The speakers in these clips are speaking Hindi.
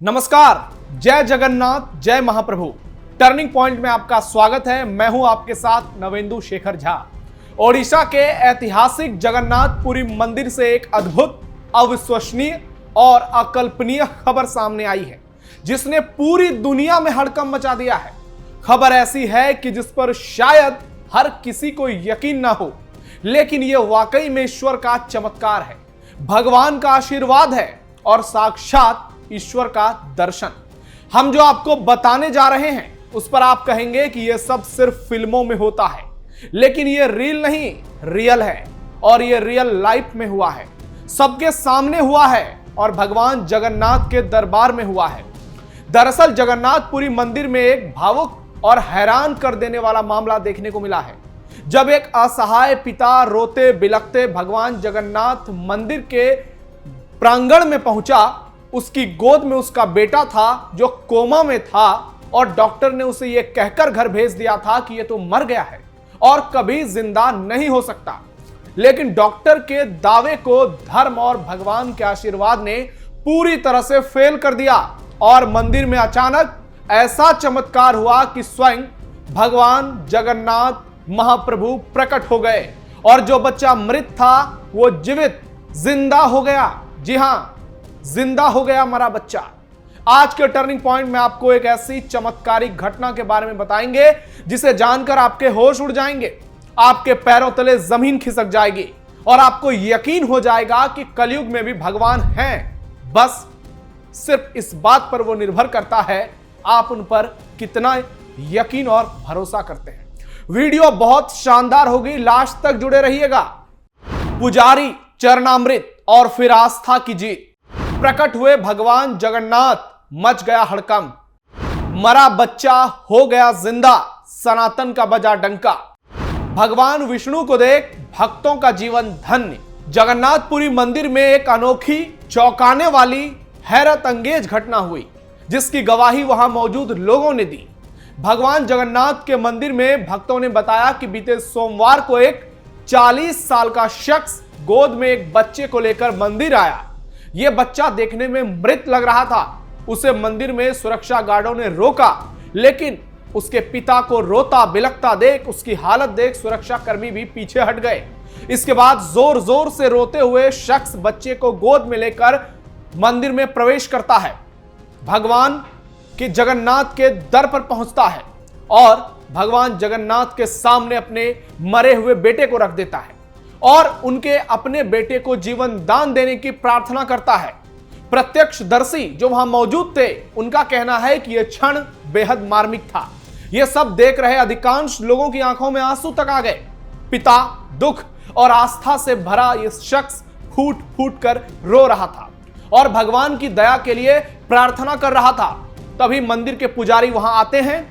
नमस्कार, जय जगन्नाथ, जय महाप्रभु। टर्निंग पॉइंट में आपका स्वागत है। मैं हूं आपके साथ नवेंदु शेखर झा। ओडिशा के ऐतिहासिक जगन्नाथपुरी मंदिर से एक अद्भुत, अविश्वसनीय और अकल्पनीय खबर सामने आई है, जिसने पूरी दुनिया में हड़कंप मचा दिया है। खबर ऐसी है कि जिस पर शायद हर किसी को यकीन ना हो, लेकिन यह वाकई में ईश्वर का चमत्कार है, भगवान का आशीर्वाद है और साक्षात ईश्वर का दर्शन। हम जो आपको बताने जा रहे हैं उस पर आप कहेंगे कि यह सब सिर्फ फिल्मों में होता है, लेकिन यह रील नहीं, रियल है और यह रियल लाइफ में हुआ है, सबके सामने हुआ है और भगवान जगन्नाथ के दरबार में हुआ है। दरअसल जगन्नाथपुरी मंदिर में एक भावुक और हैरान कर देने वाला मामला देखने को मिला है। जब एक असहाय पिता रोते बिलखते भगवान जगन्नाथ मंदिर के प्रांगण में पहुंचा, उसकी गोद में उसका बेटा था जो कोमा में था और डॉक्टर ने उसे यह कहकर घर भेज दिया था कि यह तो मर गया है और कभी जिंदा नहीं हो सकता। लेकिन डॉक्टर के दावे को धर्म और भगवान के आशीर्वाद ने पूरी तरह से फेल कर दिया और मंदिर में अचानक ऐसा चमत्कार हुआ कि स्वयं भगवान जगन्नाथ महाप्रभु प्रकट हो गए और जो बच्चा मृत था वो जीवित जिंदा हो गया। जी हां, जिंदा हो गया मरा बच्चा। आज के टर्निंग पॉइंट में आपको एक ऐसी चमत्कारिक घटना के बारे में बताएंगे जिसे जानकर आपके होश उड़ जाएंगे, आपके पैरों तले जमीन खिसक जाएगी और आपको यकीन हो जाएगा कि कलयुग में भी भगवान हैं। बस सिर्फ इस बात पर वो निर्भर करता है आप उन पर कितना यकीन और भरोसा करते हैं। वीडियो बहुत शानदार होगी, लास्ट तक जुड़े रहिएगा। पुजारी, चरणामृत और फिर आस्था की जीत। प्रकट हुए भगवान जगन्नाथ, मच गया हड़कंप। मरा बच्चा हो गया जिंदा, सनातन का बजा डंका। भगवान विष्णु को देख भक्तों का जीवन धन्य। जगन्नाथपुरी मंदिर में एक अनोखी, चौंकाने वाली, हैरत अंगेज घटना हुई, जिसकी गवाही वहां मौजूद लोगों ने दी। भगवान जगन्नाथ के मंदिर में भक्तों ने बताया कि बीते सोमवार को एक 40 साल का शख्स गोद में एक बच्चे को लेकर मंदिर आया। यह बच्चा देखने में मृत लग रहा था। उसे मंदिर में सुरक्षा गार्डों ने रोका, लेकिन उसके पिता को रोता बिलखता देख, उसकी हालत देख सुरक्षा कर्मी भी पीछे हट गए। इसके बाद जोर जोर से रोते हुए शख्स बच्चे को गोद में लेकर मंदिर में प्रवेश करता है, भगवान के जगन्नाथ के दर पर पहुंचता है और भगवान जगन्नाथ के सामने अपने मरे हुए बेटे को रख देता है और उनके अपने बेटे को जीवन दान देने की प्रार्थना करता है। प्रत्यक्षदर्शी जो वहां मौजूद थे, उनका कहना है कि यह क्षण बेहद मार्मिक था। यह सब देख रहे अधिकांश लोगों की आंखों में आंसू तक आ गए। पिता दुख और आस्था से भरा यह शख्स फूट फूट कर रो रहा था और भगवान की दया के लिए प्रार्थना कर रहा था। तभी मंदिर के पुजारी वहां आते हैं।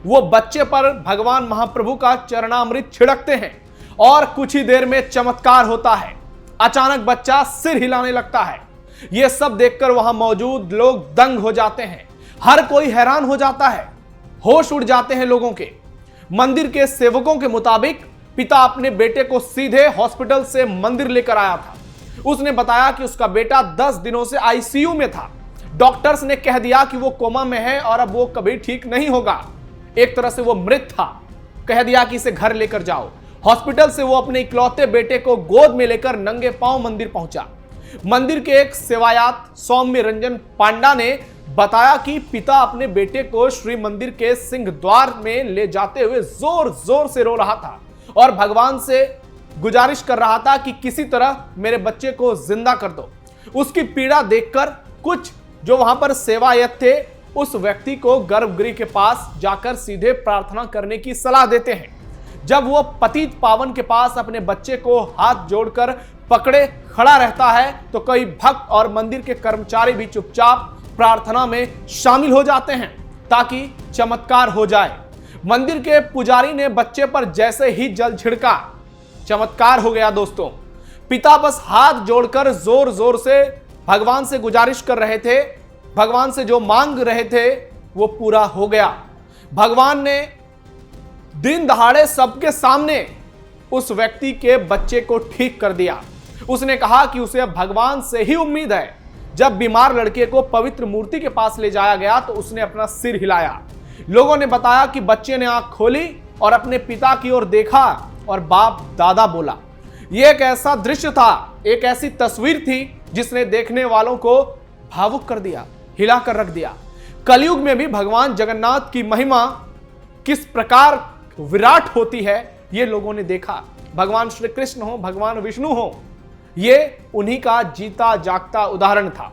वो बच्चे पर भगवान महाप्रभु का चरणामृत छिड़कते हैं और कुछ ही देर में चमत्कार होता है। अचानक बच्चा सिर हिलाने लगता है। यह सब देखकर वहां मौजूद लोग दंग हो जाते हैं। हर कोई हैरान हो जाता है, होश उड़ जाते हैं लोगों के। मंदिर के सेवकों के मुताबिक पिता अपने बेटे को सीधे हॉस्पिटल से मंदिर लेकर आया था। उसने बताया कि उसका बेटा 10 दिनों से आईसीयू में था। डॉक्टर्स ने कह दिया कि वो कोमा में है और अब वो कभी ठीक नहीं होगा। एक तरह से वो मृत था। कह दिया कि इसे घर लेकर जाओ। हॉस्पिटल से वो अपने इकलौते बेटे को गोद में लेकर नंगे पांव मंदिर पहुंचा। मंदिर के एक सेवायात सौम्य रंजन पांडा ने बताया कि पिता अपने बेटे को श्री मंदिर के सिंह द्वार में ले जाते हुए जोर जोर से रो रहा था और भगवान से गुजारिश कर रहा था कि किसी तरह मेरे बच्चे को जिंदा कर दो। उसकी पीड़ा देखकर कुछ जो वहां पर सेवायत थे, उस व्यक्ति को गर्भगृह के पास जाकर सीधे प्रार्थना करने की सलाह देते हैं। जब वो पतित पावन के पास अपने बच्चे को हाथ जोड़कर पकड़े खड़ा रहता है तो कई भक्त और मंदिर के कर्मचारी भी चुपचाप प्रार्थना में शामिल हो जाते हैं ताकि चमत्कार हो जाए। मंदिर के पुजारी ने बच्चे पर जैसे ही जल छिड़का, चमत्कार हो गया दोस्तों। पिता बस हाथ जोड़कर जोर जोर से भगवान से गुजारिश कर रहे थे। भगवान से जो मांग रहे थे वो पूरा हो गया। भगवान ने दिन दहाड़े सबके सामने उस व्यक्ति के बच्चे को ठीक कर दिया। उसने कहा कि उसे अब भगवान से ही उम्मीद है जब बीमार लड़के को पवित्र मूर्ति के पास ले जाया गया तो उसने अपना सिर हिलाया। लोगों ने बताया कि बच्चे ने आंख खोली और अपने पिता की ओर देखा और बाप दादा बोला। यह एक ऐसा दृश्य था, एक ऐसी तस्वीर थी जिसने देखने वालों को भावुक कर दिया, हिलाकर रख दिया। कलयुग में भी भगवान जगन्नाथ की महिमा किस प्रकार विराट होती है ये लोगों ने देखा। भगवान श्री कृष्ण हो, भगवान विष्णु हो, ये उन्हीं का जीता जागता उदाहरण था।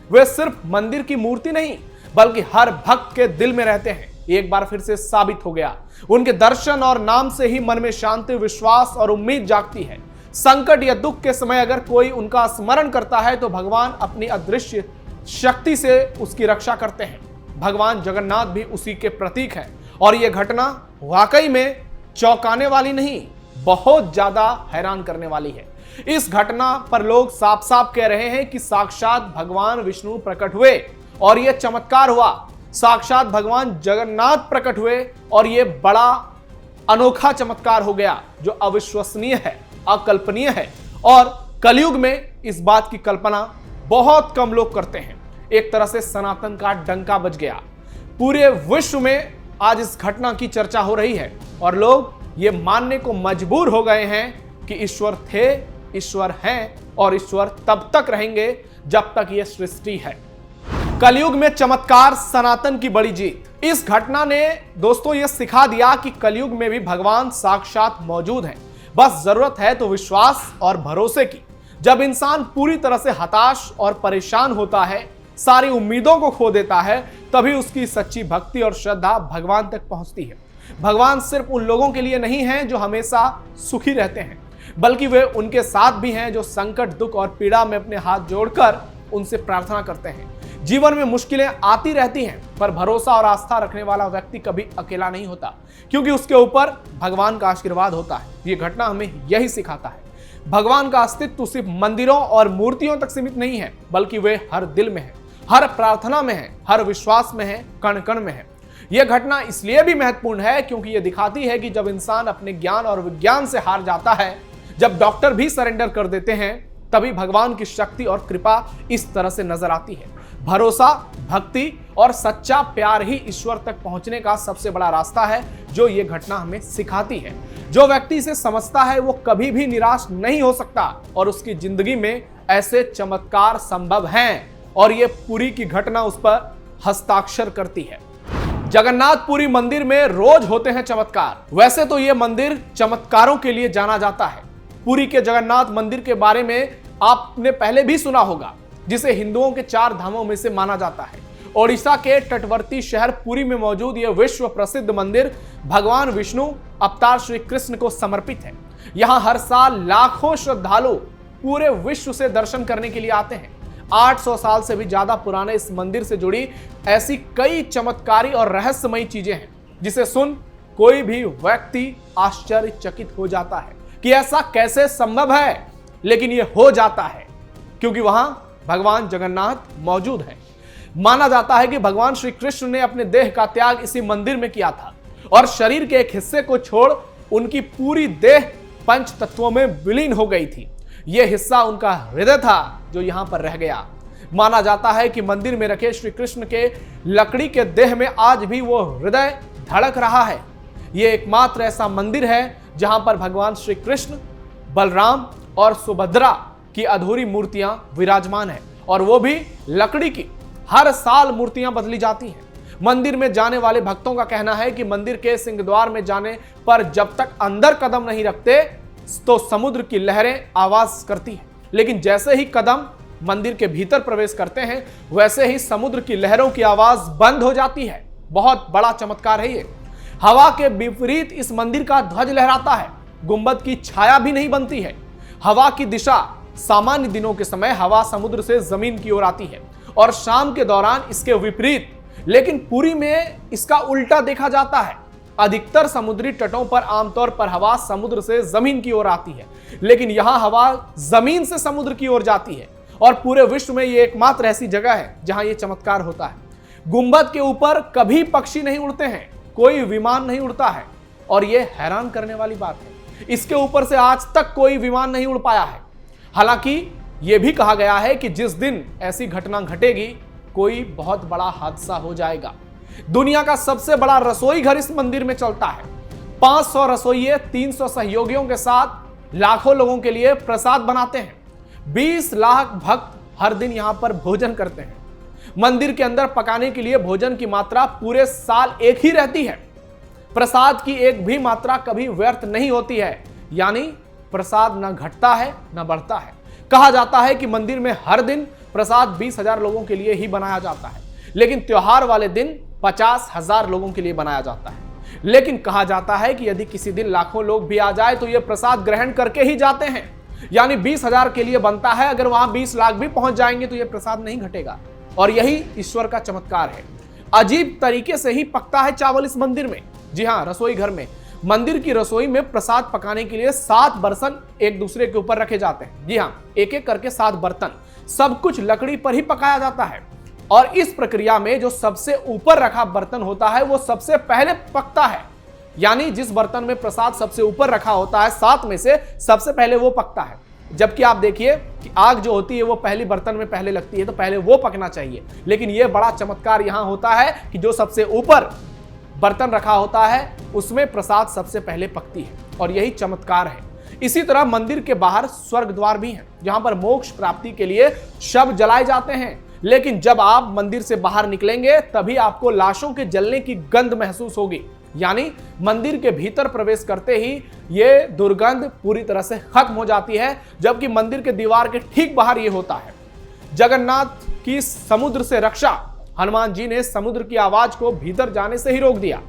वे सिर्फ मंदिर की मूर्ति नहीं बल्कि हर भक्त के दिल में रहते हैं। एक बार फिर से साबित हो गया। उनके दर्शन और नाम से ही मन में शांति, विश्वास और उम्मीद जागती है। संकट या दुख के समय अगर कोई उनका स्मरण करता है तो भगवान अपनी अदृश्य शक्ति से उसकी रक्षा करते हैं। भगवान जगन्नाथ भी उसी के प्रतीक है और यह घटना वाकई में चौंकाने वाली नहीं, बहुत ज्यादा हैरान करने वाली है। इस घटना पर लोग साफ साफ कह रहे हैं कि साक्षात भगवान विष्णु प्रकट हुए और यह चमत्कार हुआ। साक्षात भगवान जगन्नाथ प्रकट हुए और यह बड़ा अनोखा चमत्कार हो गया जो अविश्वसनीय है, अकल्पनीय है और कलयुग में इस बात की कल्पना बहुत कम लोग करते हैं। एक तरह से सनातन का डंका बज गया। पूरे विश्व में आज इस घटना की चर्चा हो रही है और लोग ये मानने को मजबूर हो गए हैं कि ईश्वर थे, ईश्वर हैं और ईश्वर तब तक रहेंगे जब तक ये सृष्टि है। कलयुग में चमत्कार, सनातन की बड़ी जीत। इस घटना ने दोस्तों ये सिखा दिया कि कलयुग में भी भगवान साक्षात मौजूद हैं। बस जरूरत है तो विश्वास और भरोसे की। जब इंसान पूरी तरह से हताश और परेशान होता है, सारी उम्मीदों को खो देता है, तभी उसकी सच्ची भक्ति और श्रद्धा भगवान तक पहुंचती है। भगवान सिर्फ उन लोगों के लिए नहीं हैं जो हमेशा सुखी रहते हैं, बल्कि वे उनके साथ भी हैं जो संकट, दुख और पीड़ा में अपने हाथ जोड़कर उनसे प्रार्थना करते हैं। जीवन में मुश्किलें आती रहती हैं, पर भरोसा और आस्था रखने वाला व्यक्ति कभी अकेला नहीं होता, क्योंकि उसके ऊपर भगवान का आशीर्वाद होता है। ये घटना हमें यही सिखाता है। भगवान का अस्तित्व सिर्फ मंदिरों और मूर्तियों तक सीमित नहीं है, बल्कि वे हर दिल में है, हर प्रार्थना में है, हर विश्वास में है, कण कण में है। यह घटना इसलिए भी महत्वपूर्ण है क्योंकि यह दिखाती है कि जब इंसान अपने ज्ञान और विज्ञान से हार जाता है, जब डॉक्टर भी सरेंडर कर देते हैं, तभी भगवान की शक्ति और कृपा इस तरह से नजर आती है। भरोसा, भक्ति और सच्चा प्यार ही ईश्वर तक पहुंचने का सबसे बड़ा रास्ता है, जो ये घटना हमें सिखाती है। जो व्यक्ति इसे समझता है वो कभी भी निराश नहीं हो सकता और उसकी जिंदगी में ऐसे चमत्कार संभव हैं और ये पूरी की घटना उस पर हस्ताक्षर करती है। जगन्नाथपुरी मंदिर में रोज होते हैं चमत्कार। वैसे तो ये मंदिर चमत्कारों के लिए जाना जाता है। पुरी के जगन्नाथ मंदिर के बारे में आपने पहले भी सुना होगा, जिसे हिंदुओं के 4 धामों में से माना जाता है। ओडिशा के तटवर्ती शहर पुरी में मौजूद यह विश्व प्रसिद्ध मंदिर भगवान विष्णु अवतार श्री कृष्ण को समर्पित है। यहाँ हर साल लाखों श्रद्धालु पूरे विश्व से दर्शन करने के लिए आते हैं। 800 साल से भी ज्यादा पुराने इस मंदिर से जुड़ी ऐसी कई चमत्कारी और रहस्यमयी चीजें हैं जिसे सुन कोई भी व्यक्ति आश्चर्यचकित हो जाता है कि ऐसा कैसे संभव है, लेकिन यह हो जाता है क्योंकि वहां भगवान जगन्नाथ मौजूद है। माना जाता है कि भगवान श्री कृष्ण ने अपने देह का त्याग इसी मंदिर में किया था और शरीर के एक हिस्से को छोड़ उनकी पूरी देह 5 तत्वों में विलीन हो गई थी। यह हिस्सा उनका हृदय था जो यहां पर रह गया। माना जाता है कि मंदिर में रखे श्री कृष्ण के लकड़ी के देह में आज भी वो हृदय धड़क रहा है। यह एकमात्र ऐसा मंदिर है जहां पर भगवान श्री कृष्ण, बलराम और सुभद्रा की अधूरी मूर्तियां विराजमान है और वो भी लकड़ी की। हर साल मूर्तियां बदली जाती हैं। मंदिर में जाने वाले भक्तों का कहना है कि मंदिर के सिंहद्वार में जाने पर जब तक अंदर कदम नहीं रखते तो समुद्र की लहरें आवाज करती हैं, लेकिन जैसे ही कदम मंदिर के भीतर प्रवेश करते हैं वैसे ही समुद्र की लहरों की आवाज बंद हो जाती है। बहुत बड़ा चमत्कार है ये। हवा के विपरीत इस मंदिर का ध्वज लहराता है। गुंबद की छाया भी नहीं बनती है। हवा की दिशा, सामान्य दिनों के समय हवा समुद्र से जमीन की ओर आती है और शाम के दौरान इसके विपरीत, लेकिन पुरी में इसका उल्टा देखा जाता है। अधिकतर समुद्री तटों पर आमतौर पर हवा समुद्र से जमीन की ओर आती है, लेकिन यहां हवा जमीन से समुद्र की ओर जाती है और पूरे विश्व में यह एकमात्र ऐसी जगह है जहां यह चमत्कार होता है। गुंबद के ऊपर कभी पक्षी नहीं उड़ते हैं, कोई विमान नहीं उड़ता है और यह हैरान करने वाली बात है। इसके ऊपर से आज तक कोई विमान नहीं उड़ पाया है। हालांकि यह भी कहा गया है कि जिस दिन ऐसी घटना घटेगी कोई बहुत बड़ा हादसा हो जाएगा। दुनिया का सबसे बड़ा रसोई घर इस मंदिर में चलता है। 500 रसोइये 300 सहयोगियों के साथ लाखों लोगों के लिए प्रसाद बनाते हैं। 20 लाख भक्त हर दिन यहां पर भोजन करते हैं। मंदिर के अंदर पकाने के लिए भोजन की मात्रा पूरे साल एक ही रहती है। प्रसाद की एक भी मात्रा कभी व्यर्थ नहीं होती है, यानी प्रसाद न घटता है न बढ़ता है। कहा जाता है कि मंदिर में हर दिन प्रसाद 20,000 लोगों के लिए ही बनाया जाता है, लेकिन त्योहार वाले दिन 50,000 लोगों के लिए बनाया जाता है। लेकिन कहा जाता है कि यदि किसी दिन लाखों लोग भी आ जाए तो यह प्रसाद ग्रहण करके ही जाते हैं, यानी 20,000 के लिए बनता है, अगर वहां 20 लाख भी पहुंच जाएंगे तो यह प्रसाद नहीं घटेगा। और यही ईश्वर का चमत्कार है। अजीब तरीके से ही पकता है चावल इस मंदिर में। जी हां, रसोई घर में, मंदिर की रसोई में प्रसाद पकाने के लिए 7 बर्तन एक दूसरे के ऊपर रखे जाते हैं। जी हां, एक एक करके 7 बर्तन, सब कुछ लकड़ी पर ही पकाया जाता है। और इस प्रक्रिया में जो सबसे ऊपर रखा बर्तन होता है वो सबसे पहले पकता है, यानी जिस बर्तन में प्रसाद सबसे ऊपर रखा होता है 7 में से सबसे पहले वो पकता है। जबकि आप देखिए कि आग जो होती है वो पहली बर्तन में पहले लगती है, तो पहले वो पकना चाहिए। लेकिन ये बड़ा चमत्कार यहां होता है कि जो सबसे ऊपर बर्तन रखा होता है उसमें प्रसाद सबसे पहले पकती है, और यही चमत्कार है। इसी तरह मंदिर के बाहर स्वर्ग द्वार भी हैं, जहां पर मोक्ष प्राप्ति के लिए शव जलाए जाते हैं। लेकिन जब आप मंदिर से बाहर निकलेंगे तभी आपको लाशों के जलने की गंध महसूस होगी, यानी मंदिर के भीतर प्रवेश करते ही यह दुर्गंध पूरी तरह से खत्म हो जाती है। जबकि मंदिर के दीवार के ठीक बाहर यह होता है। जगन्नाथ की समुद्र से रक्षा, हनुमान जी ने समुद्र की आवाज को भीतर जाने से ही रोक दिया।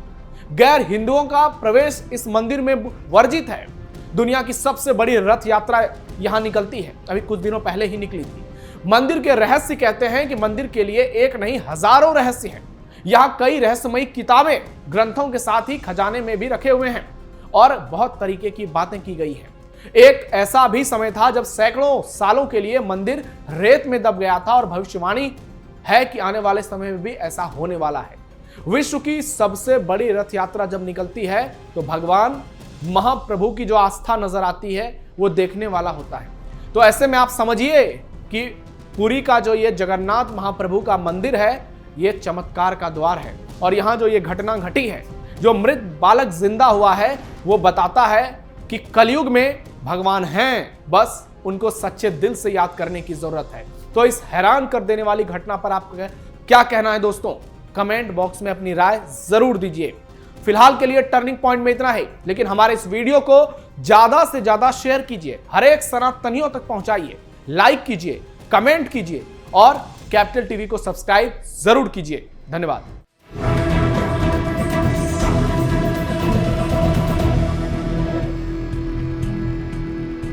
गैर हिंदुओं का प्रवेश इस मंदिर में वर्जित है। दुनिया की सबसे बड़ी रथ यात्रा यहां निकलती है, अभी कुछ दिनों पहले ही निकली थी। मंदिर के रहस्य कहते हैं कि मंदिर के लिए एक नहीं हजारों रहस्य हैं। यहाँ कई रहस्यमयी किताबें ग्रंथों के साथ ही खजाने में भी रखे हुए हैं, और बहुत तरीके की बातें की गई हैं। एक ऐसा भी समय था जब सैकड़ों सालों के लिए मंदिर रेत में दब गया था, और भविष्यवाणी है कि आने वाले समय में भी ऐसा होने वाला है। विश्व की सबसे बड़ी रथ यात्रा जब निकलती है तो भगवान महाप्रभु की जो आस्था नजर आती है वो देखने वाला होता है। तो ऐसे में आप समझिए कि पुरी का जो ये जगन्नाथ महाप्रभु का मंदिर है ये चमत्कार का द्वार है। और यहाँ जो ये घटना घटी है, जो मृत बालक जिंदा हुआ है, वो बताता है कि कलयुग में भगवान हैं, बस उनको सच्चे दिल से याद करने की जरूरत है। तो इस हैरान कर देने वाली घटना पर आपका क्या कहना है दोस्तों? कमेंट बॉक्स में अपनी राय जरूर दीजिए। फिलहाल के लिए टर्निंग पॉइंट में इतना ही, लेकिन हमारे इस वीडियो को ज्यादा से ज्यादा शेयर कीजिए, हर एक सनातनियों तक पहुंचाइए, लाइक कीजिए, कमेंट कीजिए और कैपिटल टीवी को सब्सक्राइब जरूर कीजिए। धन्यवाद।